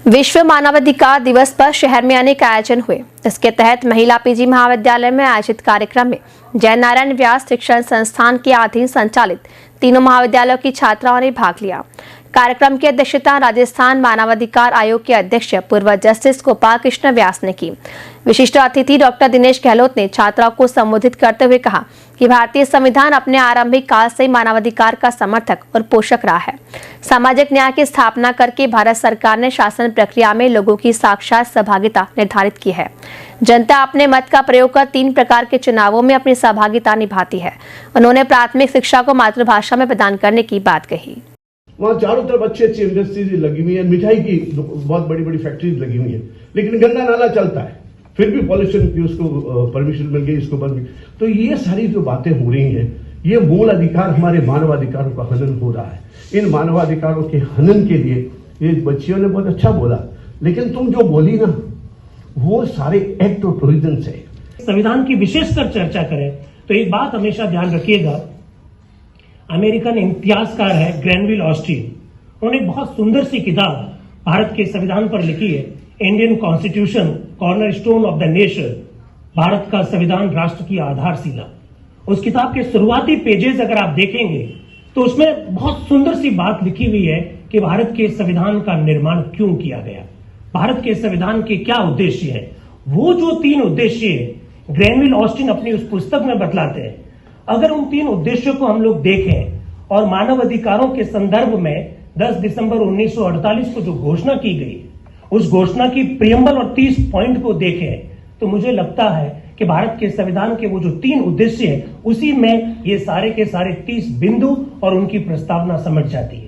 विश्व मानवाधिकार दिवस पर शहर में अनेक आयोजन हुए। इसके तहत महिला पीजी महाविद्यालय में आयोजित कार्यक्रम में जय नारायण व्यास शिक्षण संस्थान के अधीन संचालित तीनों महाविद्यालयों की छात्राओं ने भाग लिया। कार्यक्रम की अध्यक्षता राजस्थान मानवाधिकार आयोग के अध्यक्ष पूर्व जस्टिस गोपाल कृष्ण व्यास ने की। विशिष्ट अतिथि डॉक्टर दिनेश गहलोत ने छात्राओं को संबोधित करते हुए कहा कि भारतीय संविधान अपने आरंभिक काल से मानवाधिकार का समर्थक और पोषक रहा है। सामाजिक न्याय की स्थापना करके भारत सरकार ने शासन प्रक्रिया में लोगों की साक्षात सहभागिता निर्धारित की है। जनता अपने मत का प्रयोग कर 3 प्रकार के चुनावों में अपनी सहभागिता निभाती है। उन्होंने प्राथमिक शिक्षा को मातृभाषा में प्रदान करने की बात कही। वहाँ चारों तरफ अच्छी अच्छी इंडस्ट्रीज लगी हुई है, मिठाई की बहुत बड़ी बड़ी फैक्ट्रीज लगी हुई है, लेकिन गंदा नाला चलता है, फिर भी पॉल्यूशन की उसको परमिशन मिल गई, इसको बंद की। तो ये सारी जो बातें हो रही हैं, ये मूल अधिकार हमारे मानवाधिकारों का हनन हो रहा है। इन मानवाधिकारों के हनन के लिए ये बच्चियों ने बहुत अच्छा बोला, लेकिन तुम जो बोली ना, वो सारे एक्ट ऑफ प्रोविजंस है। संविधान की विशेषकर चर्चा करें तो एक बात हमेशा ध्यान रखिएगा, अमेरिकन इतिहासकार है ग्रैनविल ऑस्टिन, उन्होंने बहुत सुंदर सी किताब भारत के संविधान पर लिखी है, Indian constitution cornerstone of the nation, Bharat का संविधान राष्ट्र की आधारशिला। उस किताब के शुरुआती पेजेस अगर आप देखेंगे तो उसमें बहुत सुंदर सी बात लिखी हुई है कि भारत के संविधान का निर्माण क्यों किया गया, भारत के संविधान के क्या उद्देश्य है। वो जो 3 उद्देश्य है ग्रैनविल ऑस्टिन अपनी उस पुस्तक में बतलाते हैं। अगर उन 3 उद्देश्यों को हम लोग देखें और मानव अधिकारों के संदर्भ में 10 दिसंबर 1948 को जो घोषणा की गई, उस घोषणा की प्रियम्बल और 30 पॉइंट को देखें तो मुझे लगता है कि भारत के संविधान के वो जो 3 उद्देश्य है, उसी में ये सारे के सारे 30 बिंदु और उनकी प्रस्तावना समझ जाती है।